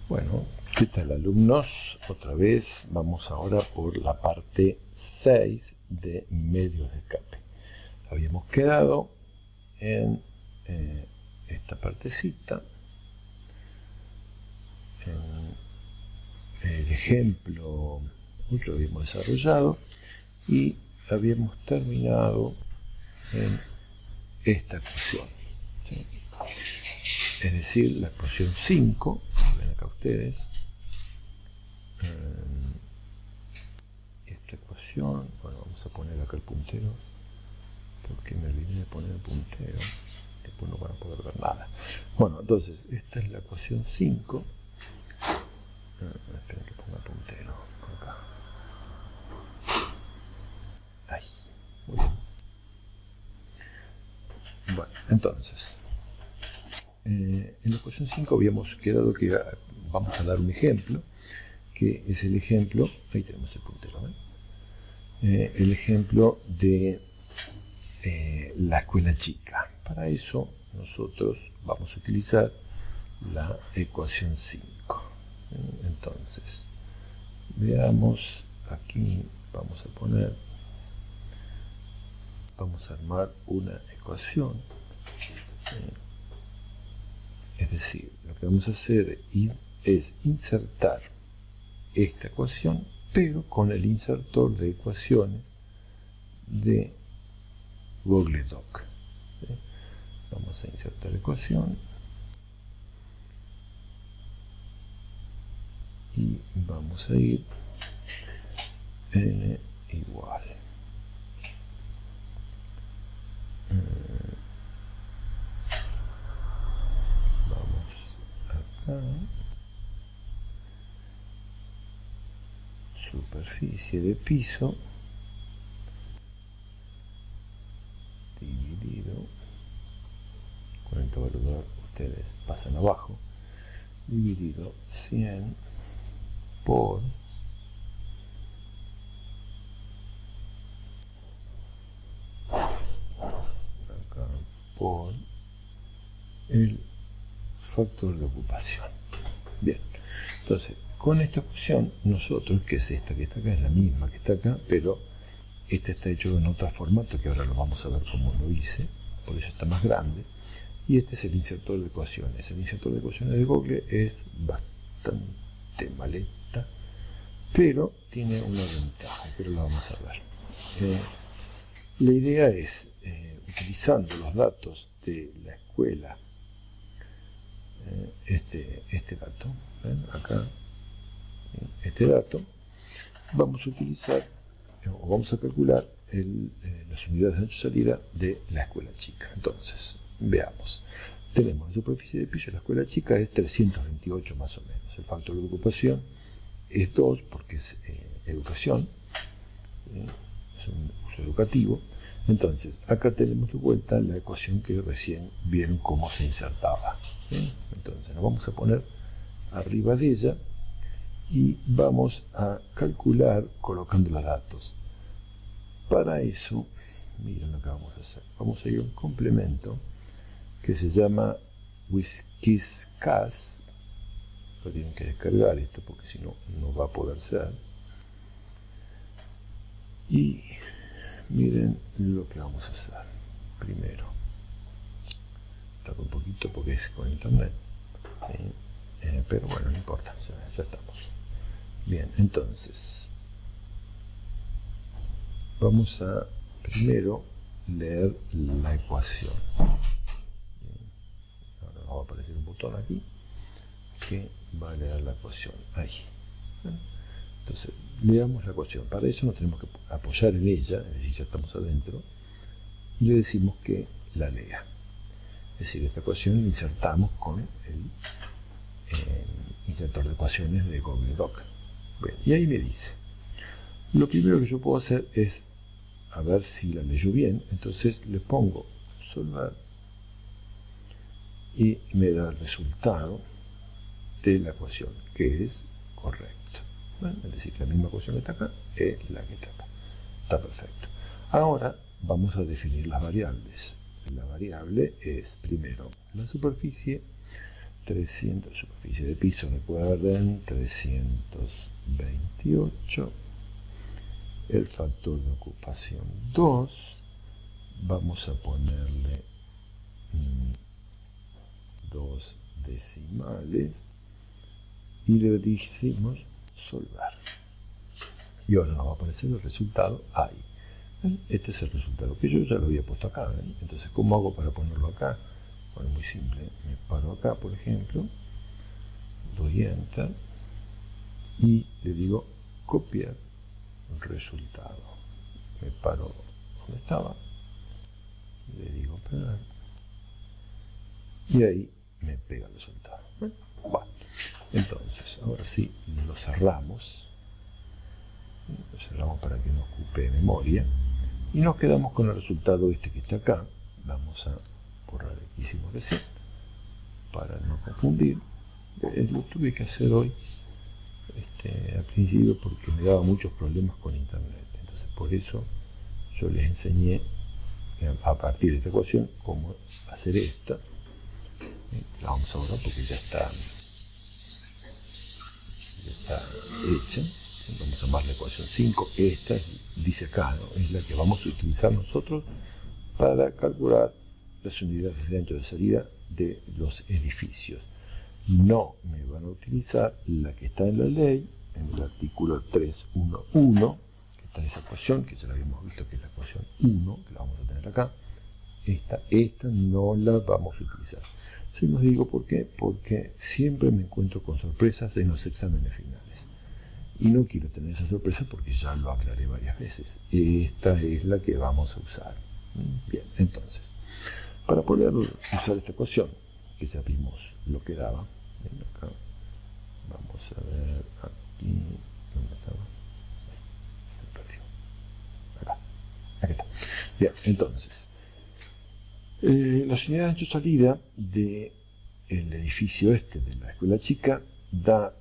Bueno, ¿qué tal, alumnos? Otra vez vamos ahora por la parte 6 de medios de escape. Habíamos quedado en esta partecita, en el ejemplo 8 habíamos desarrollado y habíamos terminado en esta ecuación, ¿sí? Es decir, la ecuación 5, ven acá ustedes, esta ecuación, bueno, vamos a poner acá el puntero, porque me olvidé de poner el puntero, después no van a poder ver nada. Bueno, entonces, esta es la ecuación 5, esperen que ponga el puntero, acá. Ahí, muy bien. Bueno, entonces, en la ecuación 5 habíamos quedado que vamos a dar un ejemplo, que es el ejemplo, ahí tenemos el puntero, el ejemplo de la escuela chica. Para eso nosotros vamos a utilizar la ecuación 5. Entonces, veamos, aquí vamos a armar una ecuación. Es decir, lo que vamos a hacer es insertar esta ecuación, pero con el insertor de ecuaciones de Google Doc. ¿Sí? Vamos a insertar ecuación y vamos a ir n igual superficie de piso dividido con el tabulador, ustedes pasan abajo, dividido 100 por acá por el factor de ocupación. Bien, entonces con esta ecuación nosotros, que es esta que está acá, es la misma que está acá, pero este está hecho en otro formato que ahora lo vamos a ver cómo lo hice, por eso está más grande, y este es el insertor de ecuaciones. El insertor de ecuaciones de Google es bastante maleta, pero tiene una ventaja, pero la vamos a ver. La idea es, utilizando los datos de la escuela, este dato, ¿ven? Acá, este dato, vamos a utilizar, o vamos a calcular las unidades de ancho-salida de la escuela chica. Entonces, veamos. Tenemos la superficie de piso de la escuela chica es 328 más o menos. El factor de ocupación es 2 porque es educación, es un uso educativo. Entonces, acá tenemos de vuelta la ecuación que recién vieron cómo se insertaba. Entonces, nos vamos a poner arriba de ella y vamos a calcular colocando los datos. Para eso, miren lo que vamos a hacer. Vamos a ir a un complemento que se llama Whiskas. Lo tienen que descargar esto porque si no, no va a poder ser. Y miren lo que vamos a hacer. Primero, tarda un poquito porque es con internet, pero bueno, no importa, ya estamos. Bien, entonces vamos a primero leer la ecuación. Ahora va a aparecer un botón aquí que va a leer la ecuación. Ahí. Entonces, leamos la ecuación. Para eso nos tenemos que apoyar en ella, es decir, ya estamos adentro, y le decimos que la lea. Es decir, esta ecuación la insertamos con el insertor de ecuaciones de Google Doc. Bien, y ahí me dice, lo primero que yo puedo hacer es a ver si la leyó bien. Entonces le pongo solver y me da el resultado de la ecuación, que es correcto. Bueno, es decir, la misma ecuación que está acá es la que está acá. Está perfecto. Ahora vamos a definir las variables. La variable es primero la superficie 300, superficie de piso, recuerden, 328, el factor de ocupación 2, vamos a ponerle 2 decimales y le decimos solver. Y ahora nos va a aparecer el resultado ahí. Este es el resultado que yo ya lo había puesto acá. Entonces, ¿cómo hago para ponerlo acá? Bueno, muy simple. Me paro acá, por ejemplo, doy Enter y le digo copiar el resultado. Me paro donde estaba, le digo pegar y ahí me pega el resultado. Bueno, entonces, ahora sí, lo cerramos. Lo cerramos para que no ocupe memoria. Y nos quedamos con el resultado este que está acá. Vamos a borrar el que hicimos recién para no confundir. Lo tuve que hacer hoy al principio porque me daba muchos problemas con internet. Entonces por eso yo les enseñé a partir de esta ecuación cómo hacer esta. La vamos a borrar porque ya está hecha. Vamos a llamar la ecuación 5. Esta dice acá, ¿no? Es la que vamos a utilizar nosotros para calcular las unidades de ancho de salida de los edificios. No me van a utilizar la que está en la ley, en el artículo 311, que está en esa ecuación, que ya la habíamos visto, que es la ecuación 1, que la vamos a tener acá. Esta no la vamos a utilizar. Se los digo por qué, porque siempre me encuentro con sorpresas en los exámenes finales. Y no quiero tener esa sorpresa porque ya lo aclaré varias veces. Esta es la que vamos a usar. Bien, entonces, para poder usar esta ecuación, que ya vimos lo que daba, ven acá, vamos a ver aquí, ¿dónde estaba? Se perdió. Acá, aquí está. Bien, entonces, la unidad de ancho salida del edificio este de la escuela chica da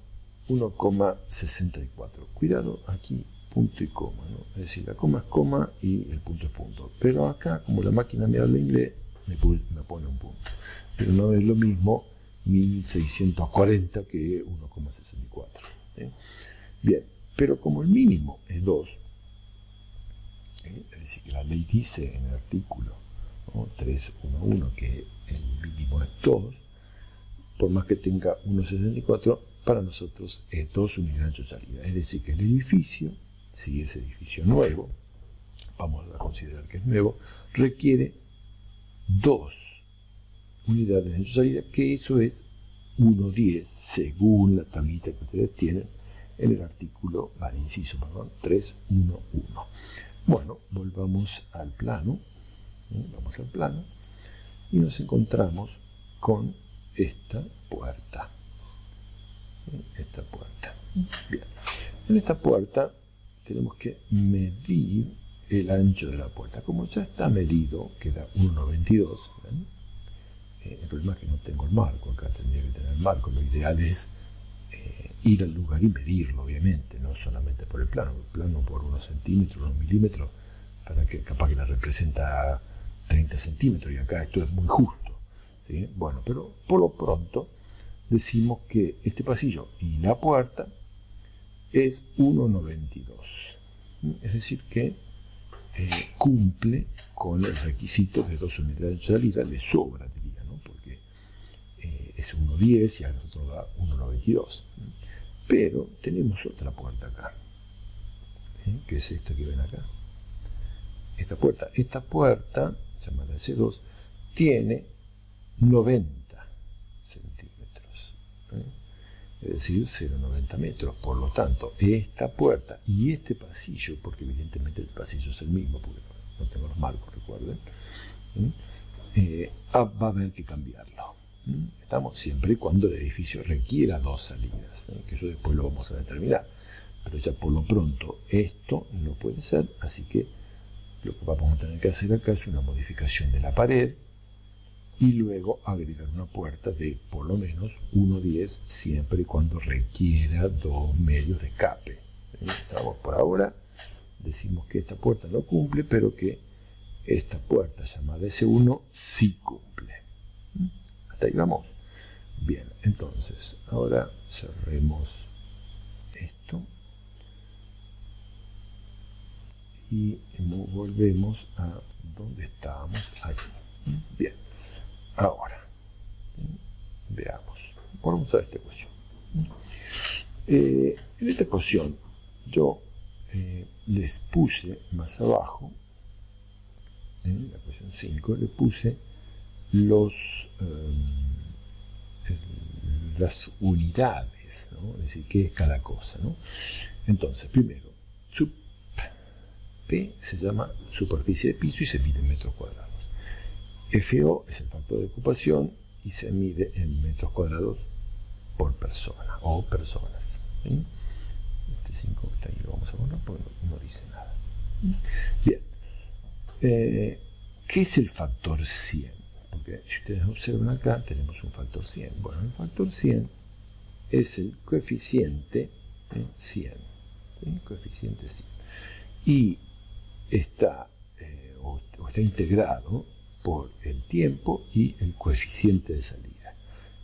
1,64. Cuidado aquí, punto y coma, ¿no? Es decir, la coma es coma y el punto es punto. Pero acá, como la máquina me habla inglés, me pone un punto. Pero no es lo mismo 1640 que 1,64. Bien, pero como el mínimo es 2, es decir, que la ley dice en el artículo, ¿no?, 311 que el mínimo es 2, por más que tenga 1,64, para nosotros es 2 unidades de ancho de salida. Es decir, que el edificio, si es edificio nuevo, vamos a considerar que es nuevo, requiere 2 unidades de ancho de salida, que eso es 1,10, según la tablita que ustedes tienen en el artículo, inciso, 311. Bueno, volvamos al plano. Vamos al plano y nos encontramos con esta puerta. Bien, en esta puerta tenemos que medir el ancho de la puerta. Como ya está medido, queda 1,92. El problema es que no tengo el marco. Acá tendría que tener el marco. Lo ideal es ir al lugar y medirlo, obviamente, no solamente por el plano por unos centímetros, unos milímetros, para que capaz que la representa 30 centímetros, y acá esto es muy justo, ¿sí? Bueno, pero por lo pronto decimos que este pasillo y la puerta es 1,92. Es decir que cumple con el requisito de 2 unidades de salida, le sobra, diría, ¿no? Porque es 1,10 y a nosotros da 1,92. Pero tenemos otra puerta acá, que es esta que ven acá. Esta puerta, llamada S2, tiene 90 centímetros, es decir, 0,90 metros. Por lo tanto, esta puerta y este pasillo, porque evidentemente el pasillo es el mismo, porque no tengo los marcos, recuerden, va a haber que cambiarlo. Estamos siempre y cuando el edificio requiera 2 salidas, que eso después lo vamos a determinar. Pero ya por lo pronto esto no puede ser, así que lo que vamos a tener que hacer acá es una modificación de la pared y luego agregar una puerta de por lo menos 1,10 siempre y cuando requiera 2 medios de escape. Estamos por ahora, decimos que esta puerta no cumple, pero que esta puerta llamada S1 sí cumple. Hasta ahí vamos. Bien, entonces, ahora cerremos esto y volvemos a donde estábamos aquí. Bien, ahora veamos. Vamos a esta ecuación. En esta ecuación yo les puse más abajo, en la ecuación 5, le puse las unidades, ¿no? Es decir, qué es cada cosa, ¿no? Entonces, primero, P se llama superficie de piso y se mide en metros cuadrados. FO es el factor de ocupación y se mide en metros cuadrados por persona o personas. ¿Sí? Este 5 está ahí, lo vamos a poner porque no dice nada. Bien. ¿Qué es el factor 100? Porque si ustedes observan acá, tenemos un factor 100. Bueno, el factor 100 es el coeficiente 100. ¿Sí? Coeficiente 100. Y está, está integrado por el tiempo y el coeficiente de salida.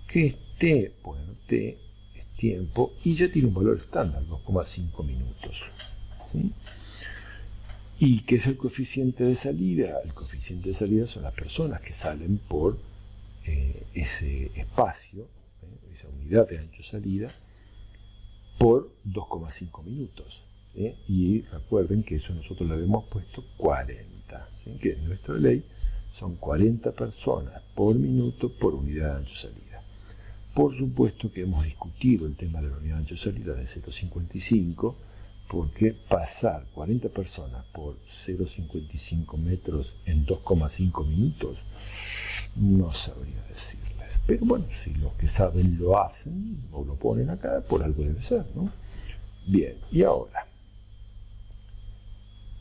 ¿Qué es T? Bueno, T es tiempo y ya tiene un valor estándar, 2,5 minutos. ¿Sí? ¿Y qué es el coeficiente de salida? El coeficiente de salida son las personas que salen por ese espacio, esa unidad de ancho salida, por 2,5 minutos. Y recuerden que eso nosotros le habíamos puesto 40, ¿sí? Que en nuestra ley son 40 personas por minuto por unidad de ancho salida. Por supuesto que hemos discutido el tema de la unidad de ancho salida de 0,55, porque pasar 40 personas por 0,55 metros en 2,5 minutos no sabría decirles. Pero bueno, si los que saben lo hacen o lo ponen acá, por algo debe ser, ¿no? Bien, y ahora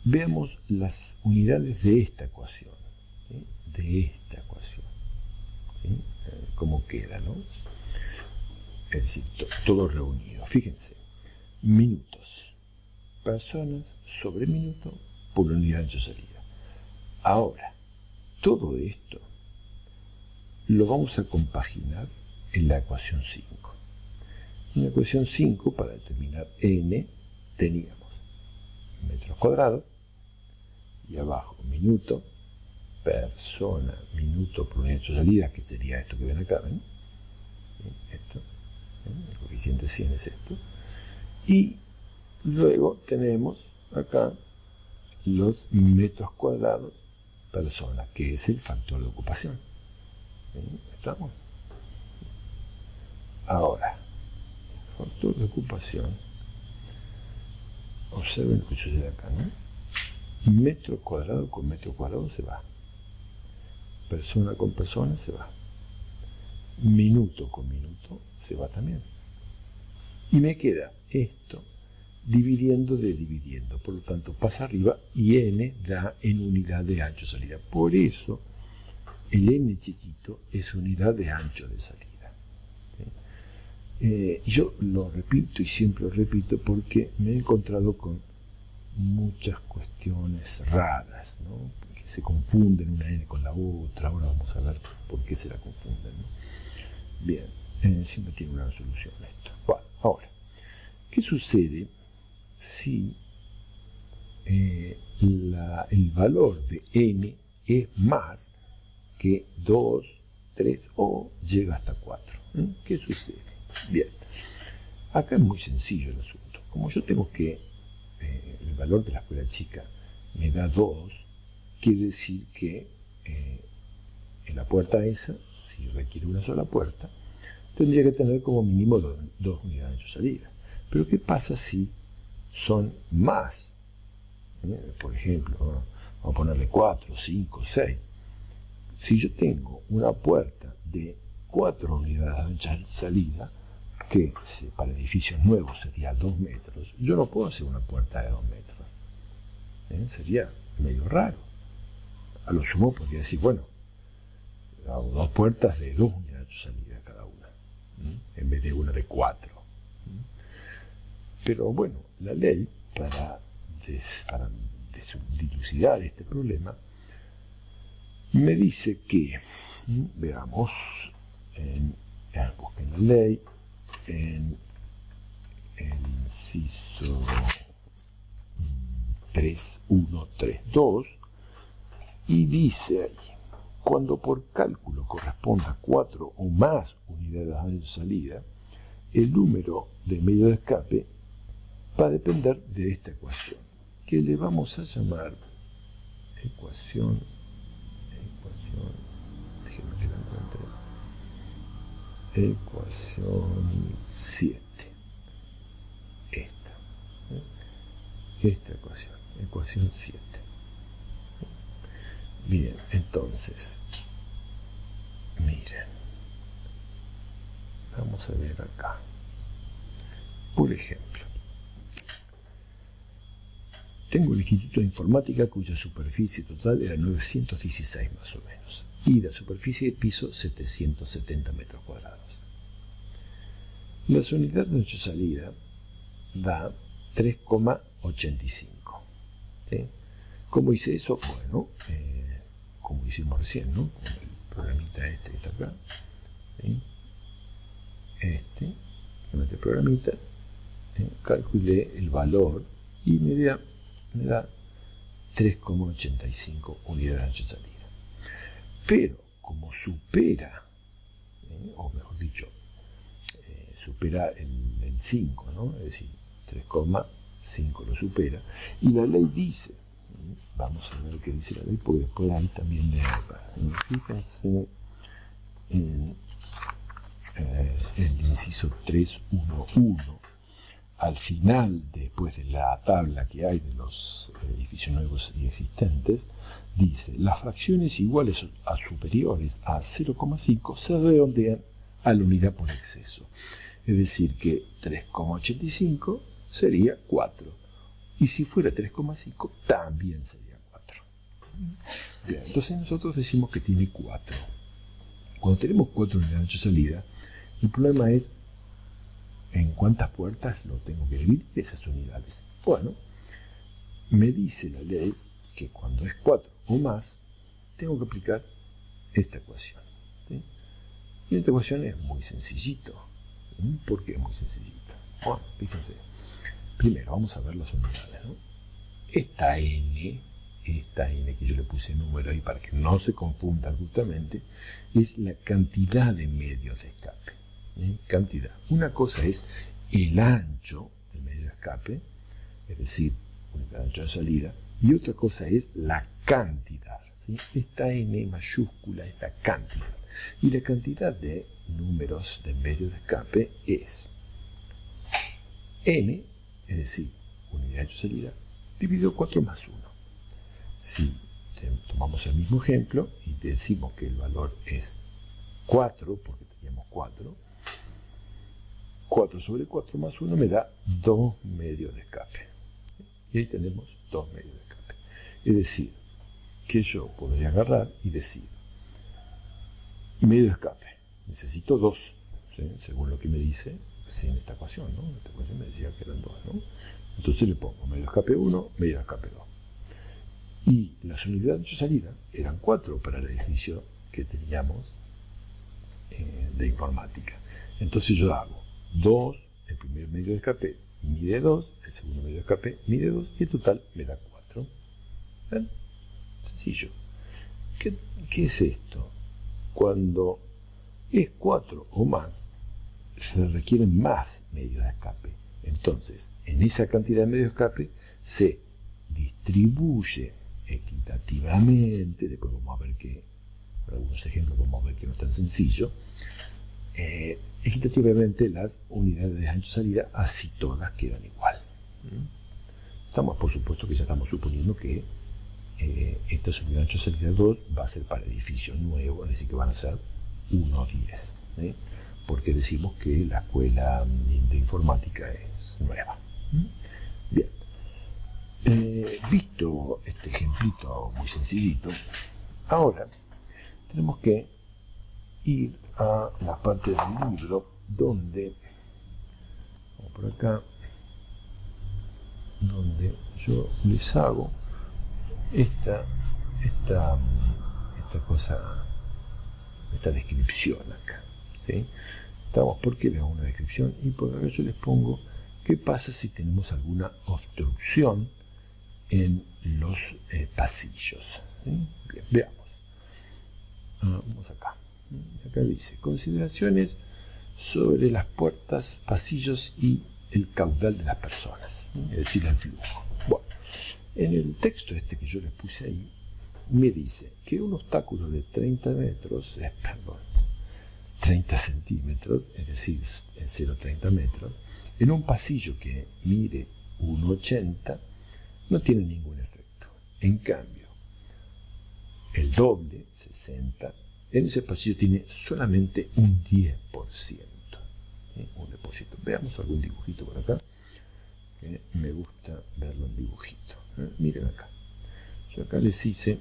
veamos las unidades de esta ecuación. ¿Sí? De esta ecuación. ¿Sí? Cómo queda, ¿no? Es decir, todo reunido. Fíjense, minutos, personas sobre minuto por unidad de ancho salida. Ahora, todo esto lo vamos a compaginar en la ecuación 5. En la ecuación 5, para determinar n, teníamos metros cuadrados y abajo minuto, persona, minuto por unidad de ancho salida, que sería esto que ven acá, ¿ven? Esto, el coeficiente 100 es esto. Y luego tenemos acá los metros cuadrados persona, que es el factor de ocupación. ¿Estamos? Ahora, el factor de ocupación, observen lo que sucede acá, ¿no? Metro cuadrado con metro cuadrado se va. Persona con persona se va. Minuto con minuto se va también. Y me queda esto dividiendo de dividiendo. Por lo tanto, pasa arriba y n da en unidad de ancho de salida. Por eso, el n chiquito es unidad de ancho de salida. Yo lo repito y siempre lo repito porque me he encontrado con muchas cuestiones raras, ¿no? Que se confunden una n con la otra. Ahora vamos a ver por qué se la confunden, ¿no? Bien, siempre tiene una resolución esto. Bueno, ahora, ¿qué sucede si el valor de n es más que 2, 3 o llega hasta 4? ¿Qué sucede? Bien, acá es muy sencillo el asunto. Como yo tengo que el valor de la escuela chica me da 2, quiere decir que en la puerta esa, si requiere una sola puerta, tendría que tener como mínimo 2 unidades de ancho salida. Pero ¿qué pasa si son más? Por ejemplo, vamos a ponerle 4, 5, 6. Si yo tengo una puerta de 4 unidades de ancha salida, que para edificios nuevos sería 2 metros, yo no puedo hacer una puerta de 2 metros. Sería medio raro. A lo sumo podría decir, bueno, hago 2 puertas de 2 unidades de ancha salida cada una, en vez de una de 4. Pero bueno, la ley, para dilucidar este problema, me dice que, veamos, en busquen la ley en el inciso 3132 y dice ahí: cuando por cálculo corresponda 4 o más unidades de ancho-salida, el número de medio de escape va a depender de esta ecuación, que le vamos a llamar ecuación, déjenme que la encuentre, ecuación 7, esta ecuación 7. Bien, entonces, miren, vamos a ver acá. Por ejemplo, tengo el Instituto de Informática cuya superficie total era 916 más o menos, y la superficie de piso 770 metros cuadrados. La unidad de ancho-salida da 3,85. ¿Sí? ¿Cómo hice eso? Bueno, como hicimos recién, ¿no? Con el programita este que está acá. ¿Sí? Con este programita, calculé el valor y me da 3,85 unidades de ancho-salida. Pero como supera, o mejor dicho, supera el 5, ¿no? Es decir, 3,5 lo supera, y la ley dice, vamos a ver qué dice la ley, porque después ahí también le fíjense en el inciso 311, al final, después de la tabla que hay de los edificios nuevos y existentes, dice: las fracciones iguales a superiores a 0,5 se redondean a la unidad por exceso. Es decir, que 3,85 sería 4. Y si fuera 3,5, también sería 4. Bien, entonces nosotros decimos que tiene 4. Cuando tenemos 4 unidades de ancho-salida, el problema es en cuántas puertas lo tengo que dividir esas unidades. Bueno, me dice la ley que cuando es 4 o más, tengo que aplicar esta ecuación. ¿Sí? Y esta ecuación es muy sencillito. ¿Por qué es muy sencillito? Bueno, fíjense. Primero vamos a ver las unidades, ¿no? Esta n que yo le puse número ahí para que no se confunda justamente, es la cantidad de medios de escape. Cantidad. Una cosa es el ancho del medio de escape, es decir, unidad de ancho de salida, y otra cosa es la cantidad. ¿Sí? Esta n mayúscula es la cantidad. Y la cantidad de números de medio de escape es n, es decir, unidad de ancho de salida, dividido 4 más 1. Si tomamos el mismo ejemplo y decimos que el valor es 4, porque teníamos 4 sobre 4 más 1 me da 2 medios de escape. Y ahí tenemos 2 medios de escape. Es decir, que yo podría agarrar y decir, medio de escape, necesito 2, ¿sí? Según lo que me dice en esta ecuación, ¿no? Esta ecuación me decía que eran 2, ¿no? Entonces le pongo medio de escape 1, medio de escape 2. Y las unidades de ancho-salida eran 4 para el edificio que teníamos de informática. Entonces yo hago 2, el primer medio de escape mide 2, el segundo medio de escape mide 2, y el total me da 4. ¿Ven? Sencillo. ¿Qué es esto? Cuando es 4 o más, se requieren más medios de escape. Entonces, en esa cantidad de medios de escape se distribuye equitativamente. Después vamos a ver que, por algunos ejemplos, vamos a ver que no es tan sencillo. Equitativamente las unidades de ancho-salida, así todas quedan igual. Estamos, por supuesto, que ya estamos suponiendo que estas unidades de ancho-salida 2 va a ser para edificios nuevos, es decir, que van a ser 1 o 10, porque decimos que la escuela de informática es nueva. Bien, visto este ejemplito muy sencillito, ahora tenemos que ir a la parte del libro donde, vamos por acá, donde yo les hago esta cosa, esta descripción acá. ¿sí? Estamos porque le hago una descripción y por acá yo les pongo qué pasa si tenemos alguna obstrucción en los pasillos. ¿Sí? Bien, veamos. Vamos acá. Acá dice, consideraciones sobre las puertas, pasillos y el caudal de las personas, es decir, el flujo. Bueno, en el texto este que yo les puse ahí, me dice que un obstáculo de 30 centímetros, es decir, en 0,30 metros, en un pasillo que mide 1,80, no tiene ningún efecto. En cambio, el doble, 60, en ese pasillo tiene solamente un 10%. Un depósito. Veamos algún dibujito por acá, que me gusta verlo en dibujito. Miren acá. Yo acá les hice,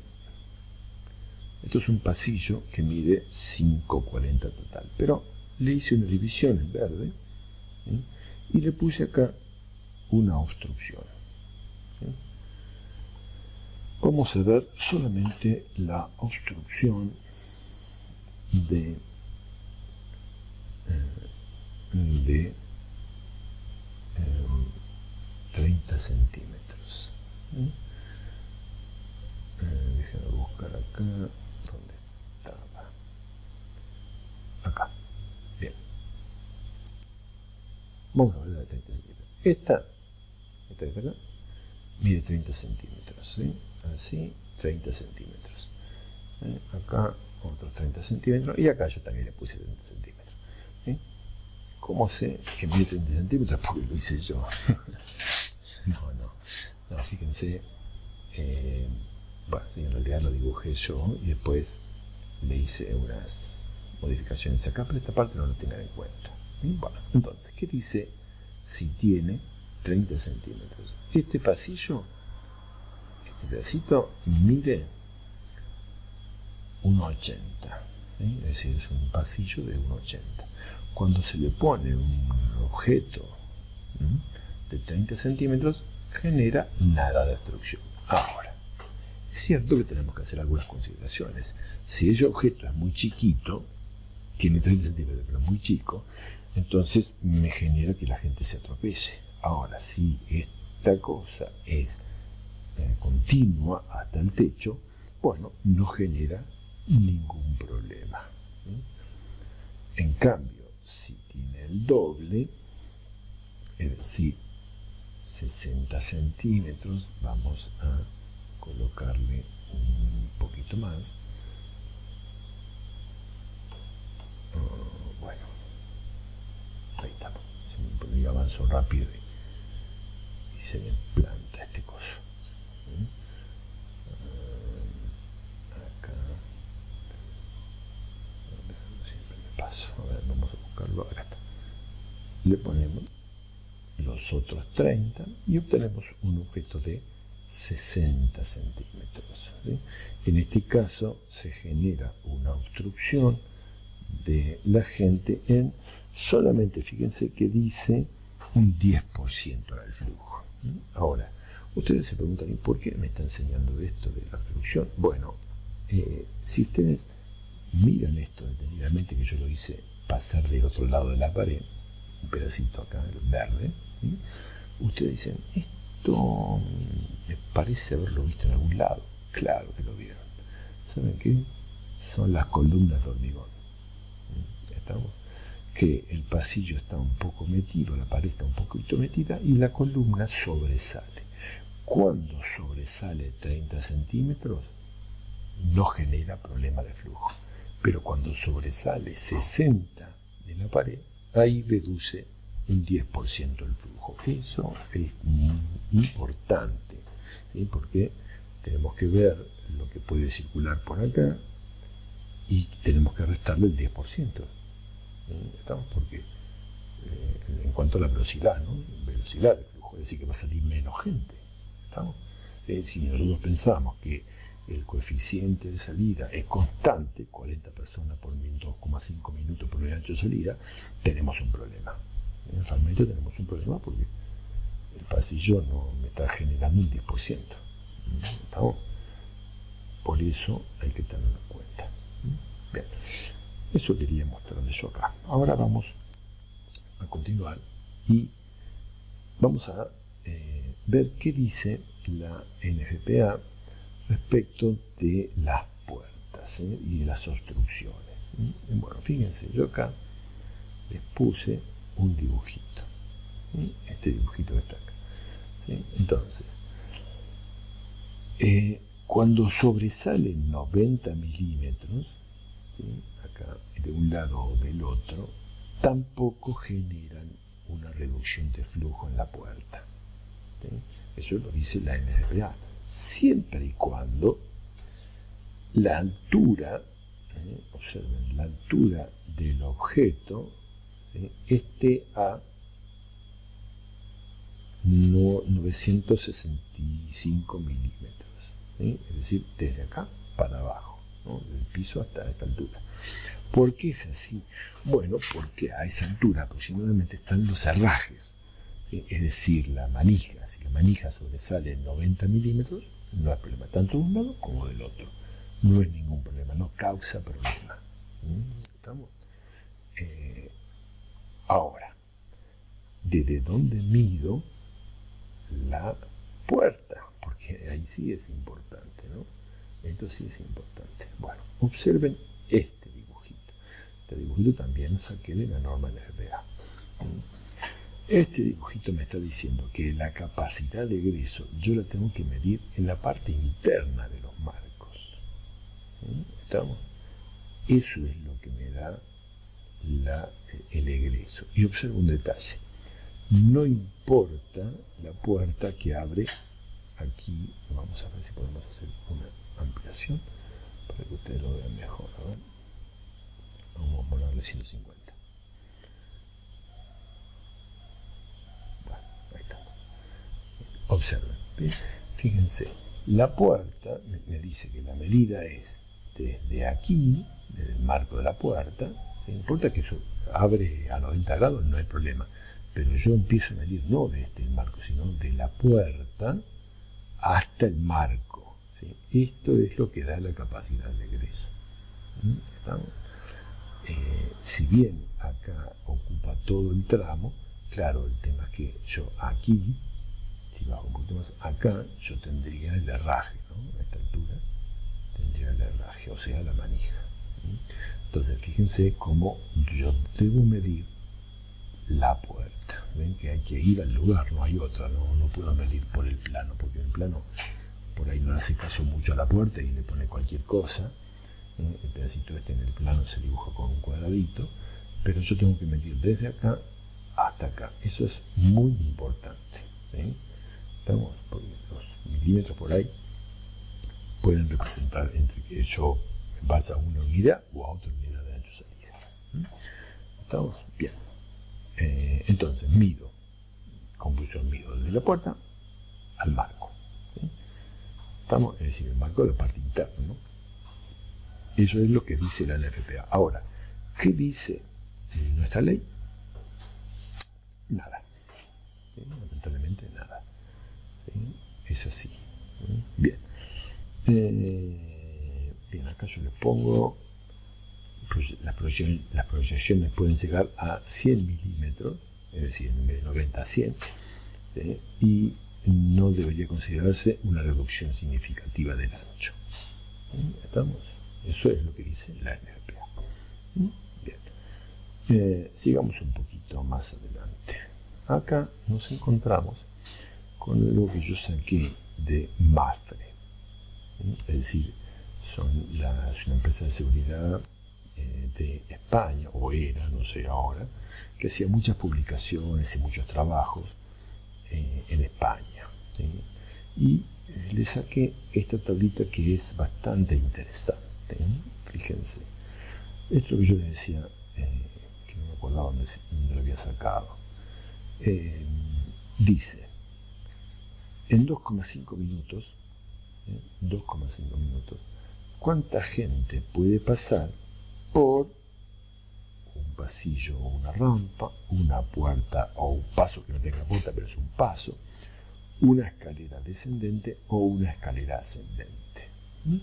esto es un pasillo que mide 5,40 total, pero le hice una división en verde, ¿sí? Y le puse acá una obstrucción. ¿Sí? Vamos a ver solamente la obstrucción de 30 centímetros. Déjenme buscar acá. ¿Dónde estaba? Acá. Bien. Vamos a ver la de 30 centímetros. Esta de acá mide 30 centímetros. ¿Sí? Así, 30 centímetros. Acá otros 30 centímetros. Y acá yo también le puse 30 centímetros. ¿Sí? ¿Cómo sé que mide 30 centímetros? Porque lo hice yo. No, fíjense. Bueno, en realidad lo dibujé yo y después le hice unas modificaciones acá, pero esta parte no lo tengan en cuenta. Bueno, entonces, ¿qué dice si tiene 30 centímetros? Este pasillo, este pedacito, mide 1,80. ¿Sí? Es decir, es un pasillo de 1,80. Cuando se le pone un objeto de 30 centímetros, genera nada de obstrucción. Ahora, es cierto que tenemos que hacer algunas consideraciones. Si ese objeto es muy chiquito, tiene 30 centímetros, pero es muy chico, entonces me genera que la gente se atropelle. Ahora, si esta cosa es continua hasta el techo, bueno, no genera ningún problema. En cambio, si tiene el doble, es decir, 60 centímetros, vamos a colocarle un poquito más. Bueno, ahí estamos. Yo avanzo rápido y se me planta este coso. Acá. Siempre me paso. A ver, vamos a buscarlo. Acá está. Le ponemos los otros 30 y obtenemos un objeto de 60 centímetros. ¿Sí? En este caso se genera una obstrucción de la gente en solamente, fíjense que dice un 10% del flujo. Ahora, ustedes se preguntan, ¿y por qué me está enseñando esto de la obstrucción? Bueno, si ustedes miran esto detenidamente, que yo lo hice pasar del otro lado de la pared, un pedacito acá, el verde, ¿sí? Ustedes dicen, esto me parece haberlo visto en algún lado. Claro que lo vieron. ¿Saben qué? Son las columnas de hormigón. ¿Estamos? Que el pasillo está un poco metido, la pared está un poquito metida y la columna sobresale. Cuando sobresale 30 centímetros, no genera problema de flujo. Pero cuando sobresale 60 de la pared, ahí reduce un 10% el flujo. Eso es muy importante, ¿sí? Porque tenemos que ver lo que puede circular por acá y tenemos que restarle el 10%. ¿Estamos? Porque en cuanto a la velocidad, ¿no? Velocidad del flujo, es decir, que va a salir menos gente. ¿Estamos? Si nosotros pensamos que el coeficiente de salida es constante, 40 personas por 2,5 minutos por unidad de salida, tenemos un problema. Realmente tenemos un problema porque el pasillo no me está generando un 10%. ¿Estamos? Por eso hay que tenerlo en cuenta. Bien. Eso quería mostrarles yo acá. Ahora vamos a continuar y vamos a ver qué dice la NFPA respecto de las puertas y de las obstrucciones. Bueno, fíjense, yo acá les puse un dibujito. Este dibujito que está acá. ¿Sí? Entonces, cuando sobresalen 90 milímetros, ¿sí? Acá de un lado o del otro, tampoco generan una reducción de flujo en la puerta. ¿Sí? Eso lo dice la NFPA, siempre y cuando la altura, observen, la altura del objeto esté a 965 milímetros, ¿sí? Es decir, desde acá para abajo, ¿no? Del piso hasta esta altura. ¿Por qué es así? Bueno, porque a esa altura aproximadamente están los herrajes, ¿sí? Es decir, la manija. Si la manija sobresale 90 milímetros, no hay problema, tanto de un lado como del otro. No es ningún problema, no causa problema. ¿Estamos? Ahora, ¿desde dónde mido la puerta? Porque ahí sí es importante, ¿no? Esto sí es importante. Bueno, observen este dibujito. Este dibujito también lo saqué de la norma NFPA. Este dibujito me está diciendo que la capacidad de egreso yo la tengo que medir en la parte interna de los marcos. ¿Estamos? Eso es lo que me da el egreso. Y observa un detalle. No importa la puerta que abre aquí. Vamos a ver si podemos hacer una ampliación para que ustedes lo vean mejor. ¿Verdad? Vamos a ponerle 150. Bueno, ahí está. Observen. ¿Bien? Fíjense, la puerta me dice que la medida es desde aquí, desde el marco de la puerta. No importa que eso abre a 90 grados, no hay problema. Pero yo empiezo a medir no desde el marco, sino de la puerta hasta el marco. ¿Sí? Esto es lo que da la capacidad de egreso. ¿Estamos? Si bien acá ocupa todo el tramo, claro, el tema es que yo aquí, si bajo un poquito más, acá yo tendría el herraje, ¿no? A esta altura tendría el herraje, o sea, la manija. Entonces, fíjense cómo yo debo medir la puerta. Ven que hay que ir al lugar, no hay otra, no puedo medir por el plano, porque el plano por ahí no hace caso mucho a la puerta y le pone cualquier cosa. El pedacito este en el plano se dibuja con un cuadradito, pero yo tengo que medir desde acá hasta acá. Eso es muy importante. Estamos, porque los milímetros por ahí pueden representar entre que yo vaya a una unidad o a otra unidad de ancho salida. ¿Estamos? Bien. Entonces, mido. Conclusión, mido desde la puerta al marco. ¿Sí? ¿Estamos? Es decir, el marco de la parte interna, ¿no? Eso es lo que dice la NFPA. Ahora, ¿qué dice nuestra ley? Nada. ¿Sí? Lamentablemente nada. ¿Sí? Es así. ¿Sí? Bien. Bien, acá yo les pongo las proyecciones pueden llegar a 100 milímetros, es decir, en vez de 90 a 100, y no debería considerarse una reducción significativa del ancho. ¿Estamos? Eso es lo que dice la NFPA. Bien. Sigamos un poquito más adelante. Acá nos encontramos con algo que yo saqué de MAFRE. Es decir, es una empresa de seguridad de España, o era, no sé ahora, que hacía muchas publicaciones y muchos trabajos en España. ¿Sí? Y le saqué esta tablita que es bastante interesante. Fíjense, esto que yo les decía, que no me acordaba dónde lo había sacado, dice, en 2,5 minutos, 2,5 minutos, ¿cuánta gente puede pasar por un pasillo o una rampa, una puerta o un paso que no tenga puerta, pero es un paso, una escalera descendente o una escalera ascendente? ¿Mm?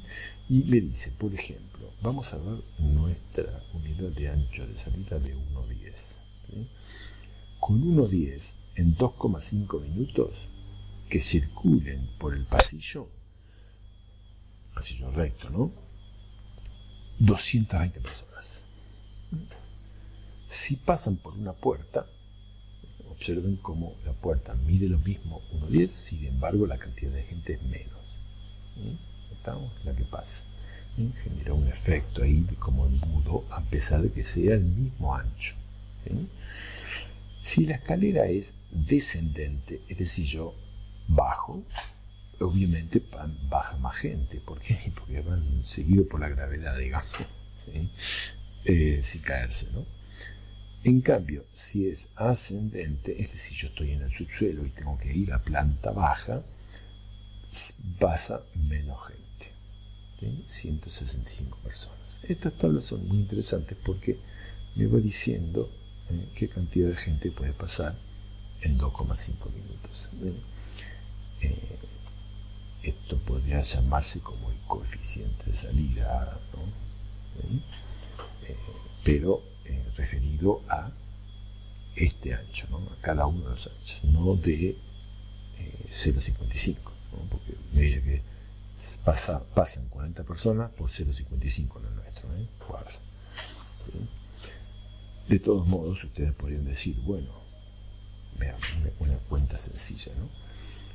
Y me dice, por ejemplo, vamos a ver nuestra unidad de ancho de salida de 1,10. ¿Sí? Con 1,10 en 2,5 minutos que circulen por el pasillo recto, ¿no? 220 personas. Si pasan por una puerta, observen cómo la puerta mide lo mismo 1,10, sin embargo la cantidad de gente es menos. ¿Estamos? La que pasa. Genera un efecto ahí como embudo, a pesar de que sea el mismo ancho. Si la escalera es descendente, es decir, yo bajo, obviamente baja más gente. ¿Por qué? Porque van seguidos por la gravedad, digamos, ¿sí? Si caerse, ¿no? En cambio, si es ascendente, es decir, yo estoy en el subsuelo y tengo que ir a planta baja, pasa menos gente, ¿sí? 165 personas. Estas tablas son muy interesantes porque me va diciendo qué cantidad de gente puede pasar en 2,5 minutos. Esto podría llamarse como el coeficiente de salida, ¿no? Pero referido a este ancho, ¿no? A cada uno de los anchos, no de 0,55, ¿no? Porque me dice que pasan 40 personas por 0,55 en el nuestro, guarda. ¿Sí? De todos modos, ustedes podrían decir, bueno, vean, una cuenta sencilla, ¿no?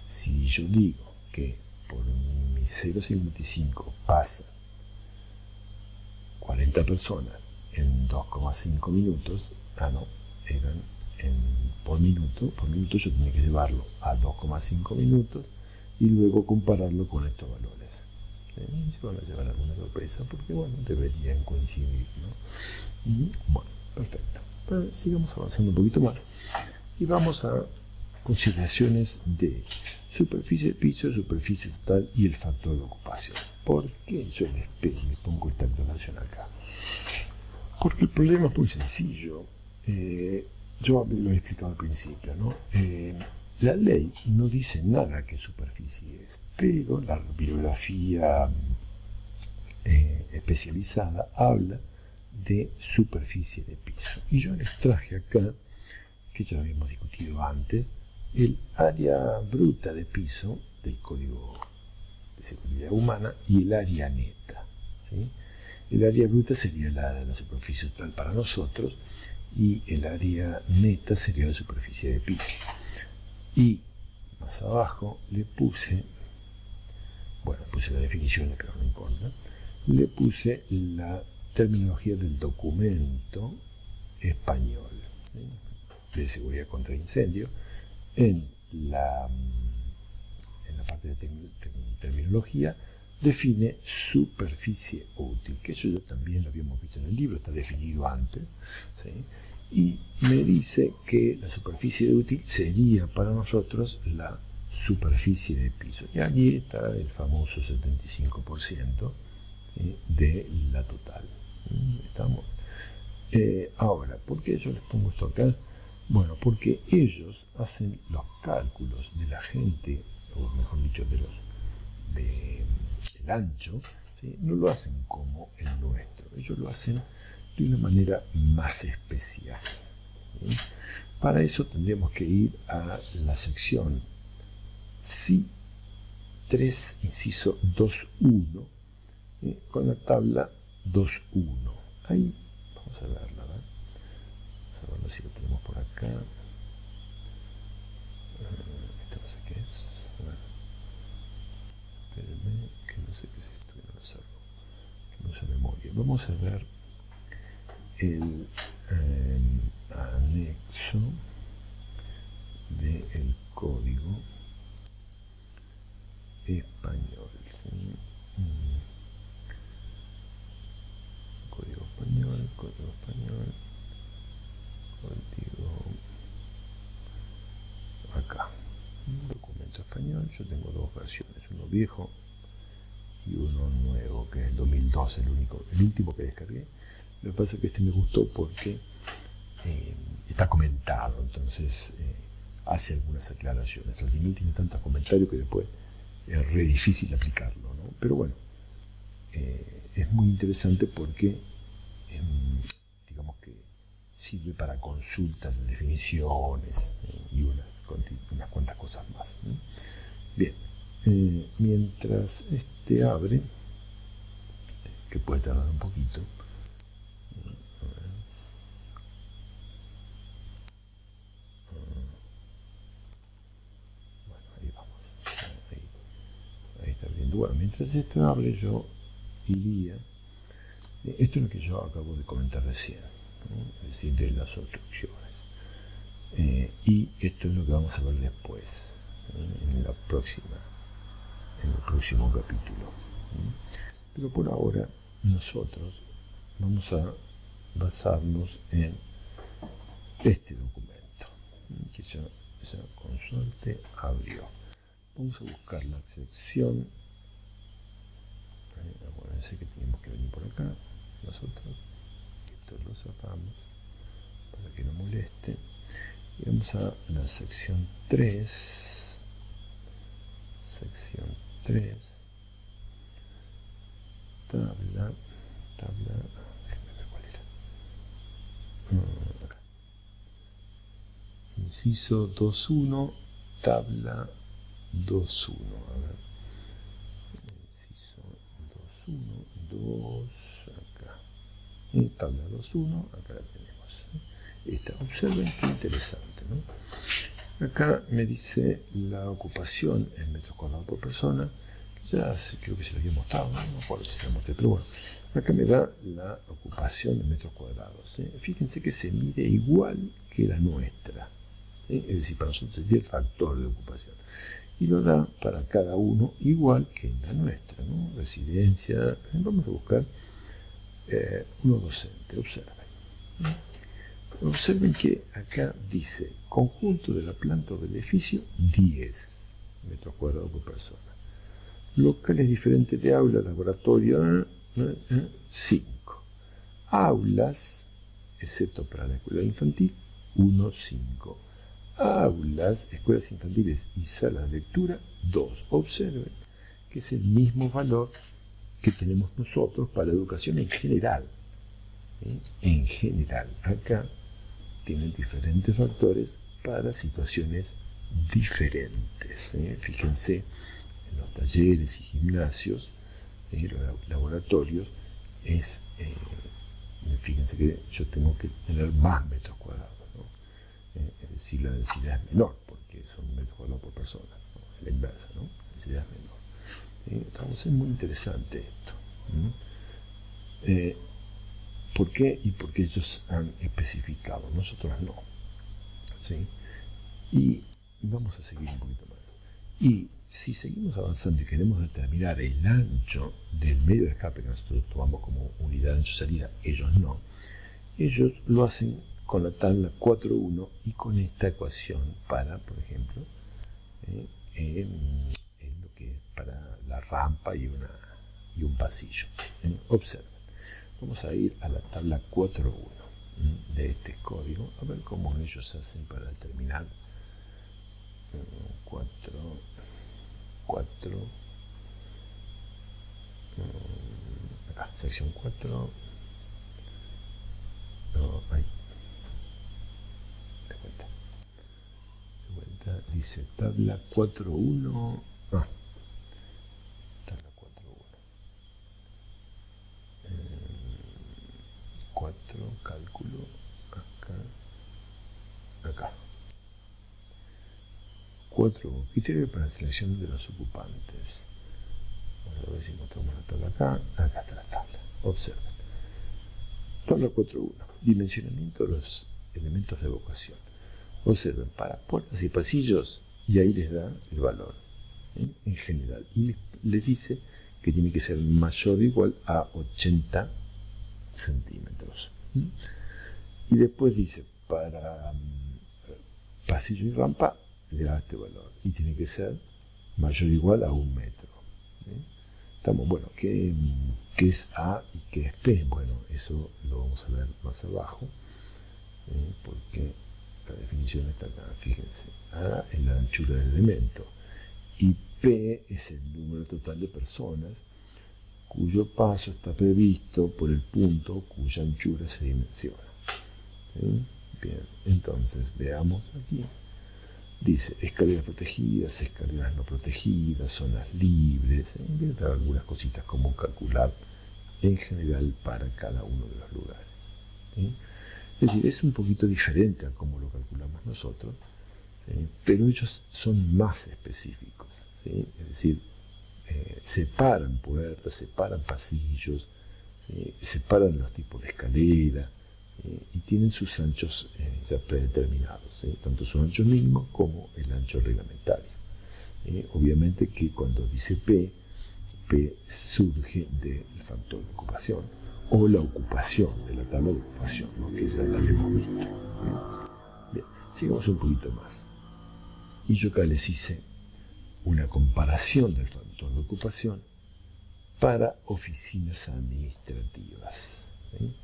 Si yo digo que por mi 0,55 pasa 40 personas en 2,5 minutos, eran por minuto yo tenía que llevarlo a 2,5 minutos y luego compararlo con estos valores. Se van a llevar alguna sorpresa porque, bueno, deberían coincidir, ¿no? Bueno, perfecto. Sigamos avanzando un poquito más y vamos a consideraciones de superficie de piso, superficie total y el factor de ocupación. ¿Por qué yo les pongo esta relación acá? Porque el problema es muy sencillo. Yo lo he explicado al principio, ¿no? La ley no dice nada qué superficie es, pero la bibliografía especializada habla de superficie de piso. Y yo les traje acá, que ya lo habíamos discutido antes, el área bruta de piso del Código de Seguridad Humana y el área neta, ¿sí? El área bruta sería la superficie total para nosotros y el área neta sería la superficie de piso. Y más abajo le puse la definición, pero no importa, le puse la terminología del documento español, ¿sí? De seguridad contra incendio. En la parte de terminología define superficie útil, que eso ya también lo habíamos visto en el libro, está definido antes, ¿sí? Y me dice que la superficie de útil sería para nosotros la superficie de piso. Y allí está el famoso 75%, ¿sí? De la total. ¿Estamos? Ahora, ¿por qué yo les pongo esto acá? Bueno, porque ellos hacen los cálculos de la gente, o mejor dicho, del ancho, ¿sí? No lo hacen como el nuestro, ellos lo hacen de una manera más especial, ¿sí? Para eso tendríamos que ir a la sección C3, inciso 2.1, ¿sí? Con la tabla 2.1. Ahí vamos a verla, ¿verdad? Vamos a ver si lo tenemos por acá. Esta no sé qué es. Bueno, espérenme, que no sé qué es esto, que no lo salgo, que no usa memoria. Vamos a ver el anexo del código español, ¿sí? Código español, acá, documento español. Yo tengo dos versiones, uno viejo y uno nuevo, que es el 2012, el último que descargué. Lo que pasa es que este me gustó porque está comentado, entonces hace algunas aclaraciones. Al final tiene tantos comentarios que después es re difícil aplicarlo, ¿no? Pero bueno, es muy interesante porque digamos que sirve para consultas de definiciones y unas cuantas cosas más. Bien, mientras este abre, que puede tardar un poquito, bueno, ahí vamos, ahí está abriendo. Bueno, mientras esto abre, yo iría, esto es lo que yo acabo de comentar recién, ¿no? Es decir, de las obstrucciones. Y esto es lo que vamos a ver después, en el próximo capítulo. Pero por ahora nosotros vamos a basarnos en este documento, que ya con suerte abrió. Vamos a buscar la sección. Acuérdense que tenemos que venir por acá. Nosotros esto lo cerramos para que no moleste. Y vamos a la sección 3. Sección 3. Tabla. Déjenme ver cuál era. Acá. Inciso 2.1. Tabla 2.1. A ver. Inciso 2.1. 2. Acá. Y tabla 2.1. Acá la tenemos. Observen qué interesante, ¿no? Acá me dice la ocupación en metros cuadrados por persona. Ya creo que se lo había mostrado, no me acuerdo si se lo mostré, pero bueno, acá me da la ocupación en metros cuadrados. Fíjense que se mide igual que la nuestra, es decir, para nosotros es el factor de ocupación, y lo da para cada uno igual que en la nuestra, ¿no? Residencia. Vamos a buscar uno docente. Observen que acá dice conjunto de la planta o del edificio 10 metros cuadrados por persona. Locales diferentes de aula, laboratorio 5. Aulas, excepto para la escuela infantil, 1,5. Aulas, escuelas infantiles y salas de lectura, 2. Observen que es el mismo valor que tenemos nosotros para la educación en general. En general, acá tienen diferentes factores para situaciones diferentes. Fíjense, en los talleres y gimnasios, los laboratorios, fíjense que yo tengo que tener más metros cuadrados, ¿no? Es decir, la densidad es menor, porque son metros cuadrados por persona, ¿no? Es la inversa, ¿no? La densidad es menor. Entonces es muy interesante esto. ¿Por qué? Y porque ellos han especificado, nosotros no. ¿Sí? Y vamos a seguir un poquito más. Y si seguimos avanzando y queremos determinar el ancho del medio de escape que nosotros tomamos como unidad de ancho-salida, ellos no. Ellos lo hacen con la tabla 4.1 y con esta ecuación para, por ejemplo, en lo que es para la rampa y un pasillo. Observen. Vamos a ir a la tabla 4.1 de este código, a ver cómo ellos hacen para determinar 4, acá, sección 4, no, ahí, de vuelta, dice tabla 4.1, tabla 4, cálculo, acá. 4, criterio para la selección de los ocupantes. Vamos a ver si mostramos la tabla acá. Acá está la tabla. Observen. Tabla 4.1. Dimensionamiento de los elementos de evacuación. Observen, para puertas y pasillos, y ahí les da el valor, en general. Y les dice que tiene que ser mayor o igual a 80 centímetros. Y después dice, para pasillo y rampa, le da este valor. Y tiene que ser mayor o igual a 1 metro. Estamos, bueno, ¿qué es A y qué es P? Bueno, eso lo vamos a ver más abajo, porque la definición está acá. Fíjense, A es la anchura del elemento y P es el número total de personas cuyo paso está previsto por el punto cuya anchura se dimensiona. ¿Sí? Bien, entonces veamos aquí. Dice escaleras protegidas, escaleras no protegidas, zonas libres. Empieza algunas cositas como calcular en general para cada uno de los lugares. ¿Sí? Es decir, es un poquito diferente a cómo lo calculamos nosotros, ¿sí? Pero ellos son más específicos. ¿Sí? Es decir, separan puertas, separan pasillos, separan los tipos de escalera, y tienen sus anchos ya predeterminados, tanto sus anchos mínimos como el ancho reglamentario. Obviamente que cuando dice P surge del factor de ocupación o la ocupación de la tabla de ocupación, ¿no? Que ya la habíamos visto. Bien, sigamos un poquito más. Y yo acá les hice una comparación del factor de ocupación para oficinas administrativas. ¿Sí?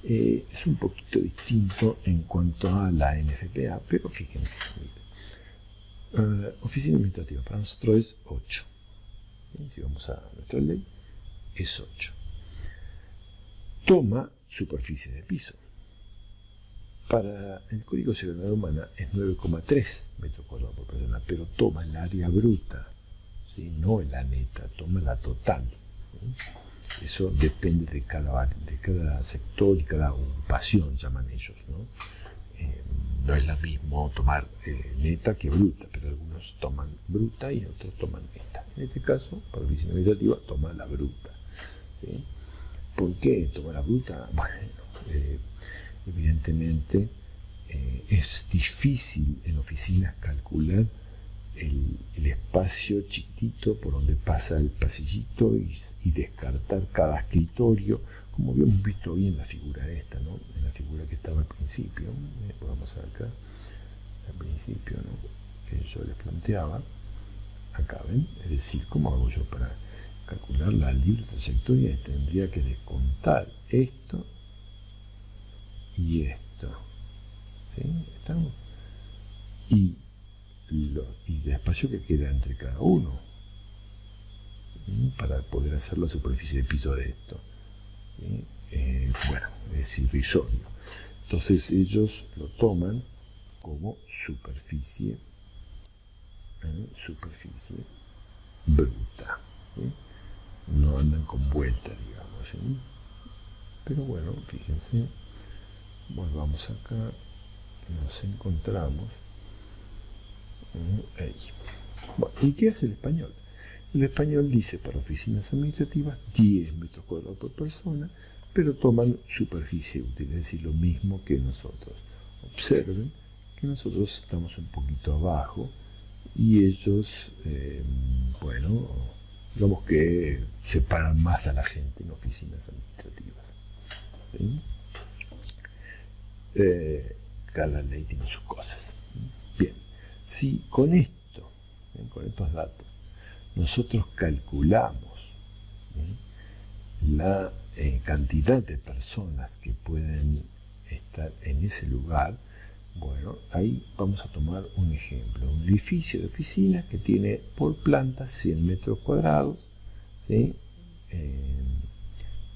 Es un poquito distinto en cuanto a la NFPA, pero fíjense, oficina administrativa para nosotros es 8. ¿Sí? Si vamos a nuestra ley, es 8. Toma superficie de piso. Para el Código de Seguridad Humana es 9,3 metros cuadrados por persona, pero toma el área bruta, ¿sí? No la neta, toma la total. ¿Sí? Eso depende de cada sector y cada ocupación, llaman ellos, ¿no? No es lo mismo tomar neta que bruta, pero algunos toman bruta y otros toman neta. En este caso, para oficina administrativa, toma la bruta. ¿Sí? ¿Por qué toma la bruta? Bueno, evidentemente es difícil en oficinas calcular el espacio chiquitito por donde pasa el pasillito y descartar cada escritorio, como habíamos visto hoy en la figura esta, ¿no? En la figura que estaba al principio, vamos acá, al principio, ¿no? Que yo les planteaba, acá ven, es decir, ¿cómo hago yo para calcular la libre trayectoria? Tendría que descontar esto y esto, ¿sí? ¿Estamos? Y el espacio que queda entre cada uno, ¿sí? Para poder hacer la superficie de piso de esto, ¿sí? Bueno, es irrisorio. Entonces ellos lo toman como superficie bruta, ¿sí? No andan con vuelta, digamos, ¿sí? Pero bueno, fíjense, volvamos acá, nos encontramos ahí. Bueno, ¿y qué hace el español? El español dice para oficinas administrativas 10 metros cuadrados por persona, pero toman superficie útil, es decir, lo mismo que nosotros. Observen que nosotros estamos un poquito abajo y ellos, bueno, digamos que separan más a la gente en oficinas administrativas. ¿Sí? Cada ley tiene sus cosas. Bien, si con esto, con estos datos, nosotros calculamos la cantidad de personas que pueden estar en ese lugar, bueno, ahí vamos a tomar un ejemplo. Un edificio de oficina que tiene por planta 100 metros cuadrados, ¿sí?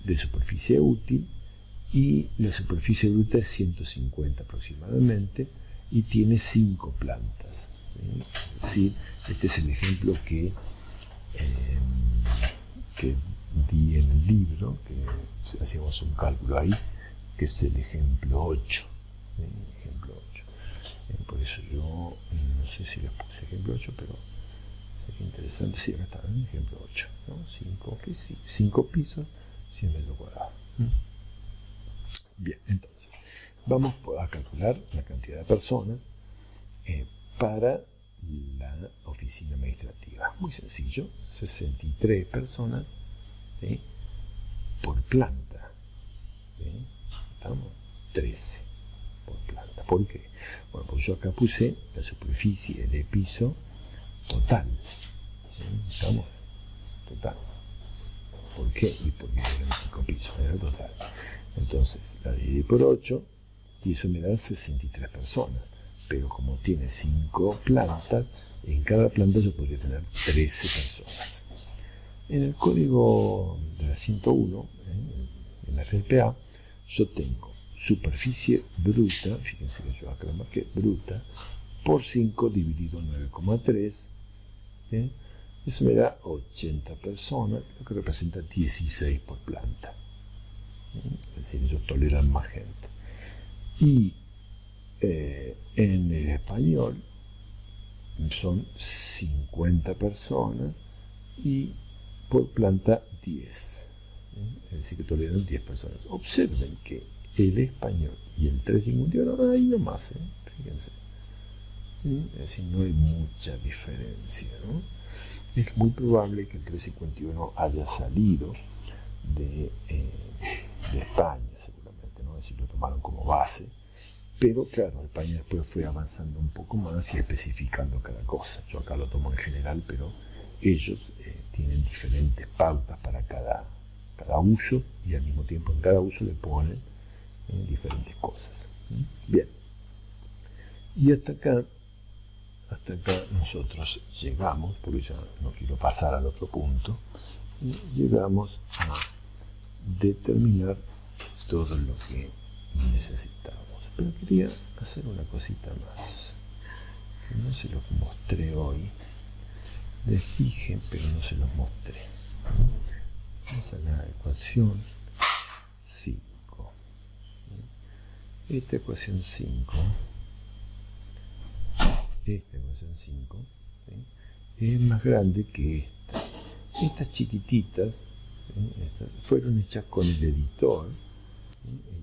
De superficie útil, y la superficie bruta es 150 aproximadamente, y tiene 5 plantas. ¿Sí? Es decir, este es el ejemplo que di en el libro, que hacíamos un cálculo ahí, que es el ejemplo 8. ¿Sí? Ejemplo 8. Por eso yo no sé si les puse ejemplo 8, pero sería interesante. Sí, acá está, el ejemplo 8. ¿No? 5 pisos, 100 metros cuadrados. Bien, entonces, vamos a calcular la cantidad de personas para la oficina administrativa. Muy sencillo, 63 personas, ¿sí? Por planta. ¿Sí? ¿Estamos? 13 por planta. ¿Por qué? Bueno, porque yo acá puse la superficie de piso total. ¿Sí? ¿Estamos? Total. ¿Por qué? Y porque eran 5 pisos, era total. Entonces, la dividí por 8 y eso me da 63 personas. Pero como tiene 5 plantas, en cada planta yo podría tener 13 personas. En el código de la 101, en la FLPA, yo tengo superficie bruta, fíjense que yo acá la marqué, bruta, por 5 dividido 9,3, eso me da 80 personas, lo que representa 16 por planta. Es decir, ellos toleran más gente. Y en el español son 50 personas y por planta 10. Es decir, que toleran 10 personas. Observen que el español y el 351 ahí nomás, fíjense. Es decir, no hay mucha diferencia, ¿no? Es muy probable que el 351 haya salido de España, seguramente, ¿no? Es decir, lo tomaron como base. Pero claro, España después fue avanzando un poco más y especificando cada cosa. Yo acá lo tomo en general, pero ellos tienen diferentes pautas para cada uso y al mismo tiempo en cada uso le ponen diferentes cosas. Bien. Y hasta acá nosotros llegamos, porque ya no quiero pasar al otro punto, llegamos a determinar todo lo que necesitamos. Pero quería hacer una cosita más, que no se los mostré hoy. Les dije, pero no se los mostré. Vamos a la ecuación 5. Esta ecuación 5, es más grande que estas. Estas chiquititas, estas fueron hechas con el editor,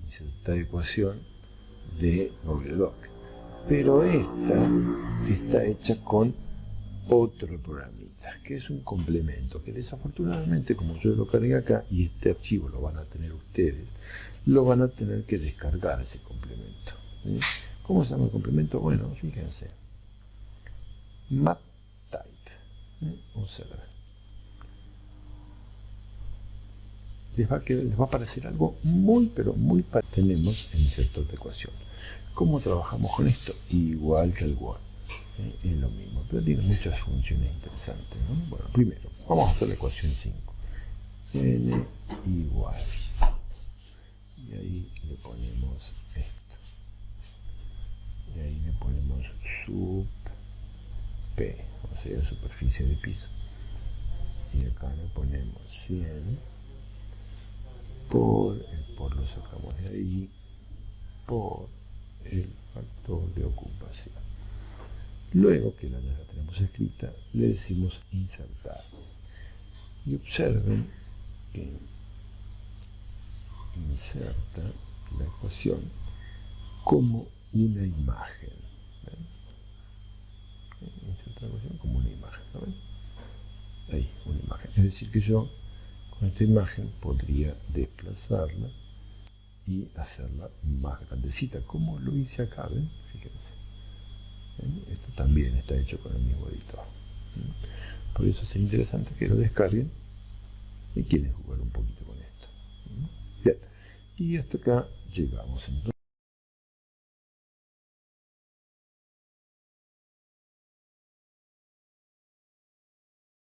hice esta ecuación de Google, pero esta está hecha con otro programita, que es un complemento, que desafortunadamente, como yo lo cargué acá, y este archivo lo van a tener ustedes, lo van a tener que descargar ese complemento. ¿Cómo se llama el complemento? Bueno, fíjense. MapType. Observen. Les va a parecer algo muy, pero muy parecido. Tenemos el insertor de ecuación. ¿Cómo trabajamos con esto? Igual que el Word. Es lo mismo, pero tiene muchas funciones interesantes, ¿no? Bueno, primero, vamos a hacer la ecuación 5. N igual. Y ahí le ponemos esto. Y ahí le ponemos sub P, o sea, superficie de piso. Y acá le ponemos 100 por lo sacamos de ahí, por el factor de ocupación. Luego que ya la tenemos escrita, le decimos insertar. Y observen que inserta la ecuación como una imagen. Inserta la ecuación como una imagen. ¿Ven? Ahí, una imagen. Es decir, que yo con esta imagen podría desplazarla y hacerla más grandecita, como lo hice acá, ¿ven? Fíjense. Esto también está hecho con el mismo editor. Por eso es interesante que lo descarguen y quieren jugar un poquito con esto. Bien, y hasta acá llegamos entonces.